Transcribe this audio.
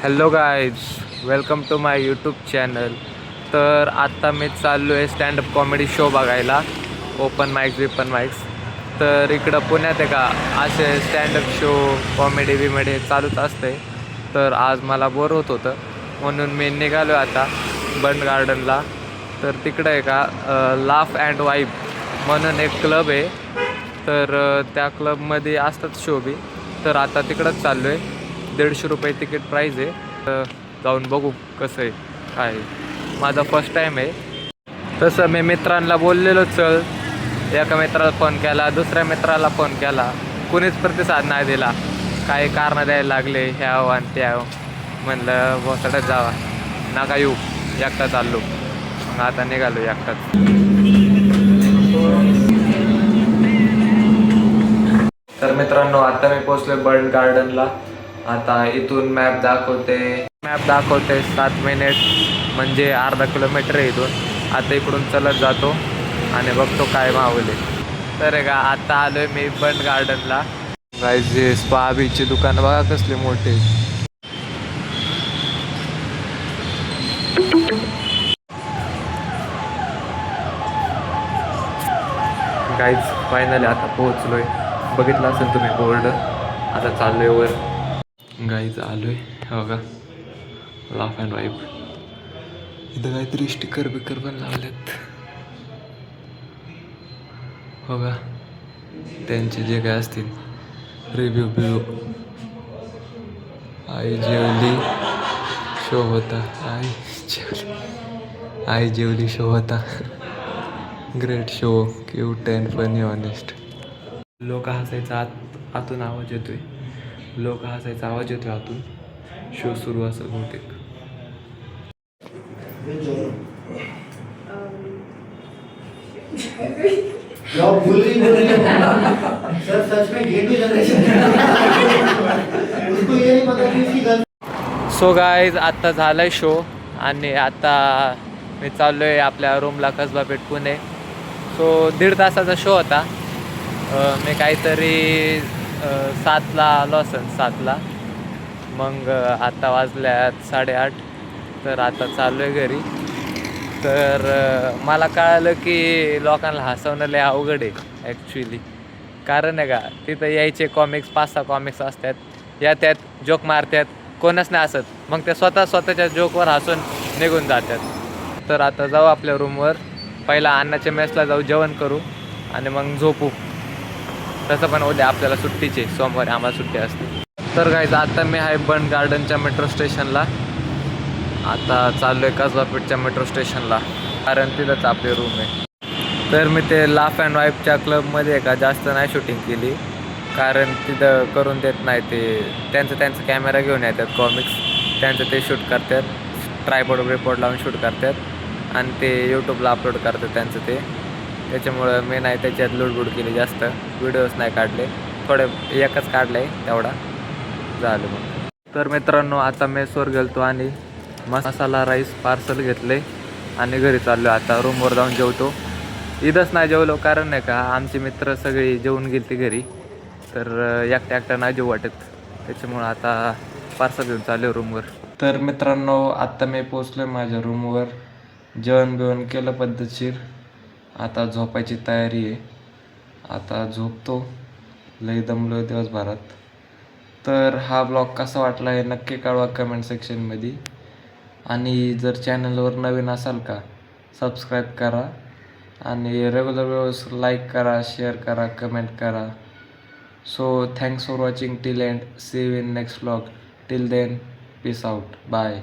Hello guys, welcome to my YouTube channel. तर आत्ता मी चाललो आहे स्टँडअप कॉमेडी शो बघायला, ओपन माईक्स. तर इकडं पुण्यात आहे का असे स्टँडअप शो कॉमेडी बिमेडी चालूच असते. तर आज मला बोर होत होतं म्हणून मी निघालो आता बंड गार्डनला. तर तिकडं आहे का लाफ अँड वाईब म्हणून एक क्लब आहे. तर त्या क्लबमध्ये असतात शो बी. तर आता तिकडंच चाललो आहे. 150 रुपये तिकीट प्राईज आहे. तर जाऊन बघू कसं आहे काय आहे. माझा फर्स्ट टाईम आहे. तसं मी मित्रांना बोललेलो चल, एका मित्राला फोन केला, दुसऱ्या मित्राला फोन केला, कुणीच प्रतिसाद नाही दिला. काही कारणं द्यायला लागले, ह्याव आणि त्याव. म्हणलं भोसड्यात जावा, नका येऊ, एकटा चाललो. मग आता निघालो एकटाच. तर मित्रांनो, आता मी पोचलो बर्ड गार्डनला. आता इथून मॅप दाखवते 7 मिनिट म्हणजे अर्धा किलोमीटर आहे इथून. आता इकडून चलत जातो आणि बघतो काय मावले. तर आहे का आता आलोय मी बर्ड गार्डनला. गाईज स्पा बीची दुकान बघा कसले मोठे. गाईज फायनली आता पोहोचलोय. बघितलं असेल तुम्ही बोर्ड. आता चाललोय वर. गाईज आलोय हो का, लाफ अँड वाईब. इथं काहीतरी स्टिकर बिकर पण लावलेत हो का, त्यांचे जे काय असतील रिव्ह्यू बिव्ह्यू. आई जेवली शो होता, आई जेवली शो होता. Great show, cute and funny honest. लोक हसायचा आतून आवाज येतोय. आतून. शो सुरू असेल बहुतेक. सर सच में गेंडू जनरेशन उसको ये नहीं पता कि उसकी गर्ल. सो गाईज आता झालाय शो आणि आता मी चाललो आहे आपल्या रूमला, कसबा पेठ पुणे. सो 1.5 तासाचा शो होता. मी काहीतरी 7ला आलो असेल, 7ला. मग आता वाजल्यात 8:30. तर आता चाललो आहे घरी. तर मला कळालं की लोकांना हसवणं लय अवघड आहे ॲक्च्युली. कारण आहे का, तिथं यायचे कॉमिक्स 5-6 कॉमिक्स असतात, या त्यात जोक मारतात, कोणच नाही हसत. मग ते स्वतःच्या जोकवर हसून निघून जातात. तर आता जाऊ आपल्या रूमवर. पहिला अन्नाच्या मेसला जाऊ, जेवण करू आणि मग झोपू. तसं पण उद्या आपल्याला सुट्टीचे, सोमवारी आम्हाला सुट्टी असते. तर गाईज आता मी आहे बंड गार्डनच्या मेट्रो स्टेशनला. आता चाललो आहे कसबा पेठच्या मेट्रो स्टेशनला, कारण तिथंच आपली रूम आहे. तर मी ते लाफ अँड वाईबच्या क्लबमध्ये का जास्त नाही शूटिंग केली, कारण तिथं करून देत नाही. ते त्यांचं कॅमेरा घेऊन येतात कॉमिक्स, त्यांचं ते शूट करतात, ट्रायपॉड बिपॉड लावून शूट करतात आणि ते यूट्यूबला अपलोड करतात त्यांचं ते. त्याच्यामुळं मी नाही त्याच्यात लुडबुड केली, जास्त व्हिडिओज नाही काढले. थोडे एकच काढलं आहे तेवढा झालं मग. तर मित्रांनो, आता मेसवर गेलतो आणि मसाला राईस पार्सल घेतले आणि घरी चाललो. आता रूमवर जाऊन जेवतो. इथंच नाही जेवलो, कारण नाही का आमचे मित्र सगळे जेवून गेले घरी. तर एकट्या नाही जेवू वाटत, त्याच्यामुळं आता पार्सल घेऊन चाललो रूमवर. तर मित्रांनो, आत्ता मी पोचलो माझ्या रूमवर. जेवण बिवण केलं पद्धतशीर. आता झोपायची तयारी आहे. आता झोपतो, लई दमलो दिवसभरात. तर हा ब्लॉग कसा वाटला हे नक्की कळवा कमेंट सेक्शनमध्ये. आणि जर चॅनलवर नवीन असाल का, सबस्क्राईब करा आणि रेग्युलर व्हिडिओज लाईक करा, शेअर करा, कमेंट करा. So thanks for watching till end. See you in next blog. Till then, peace out, bye.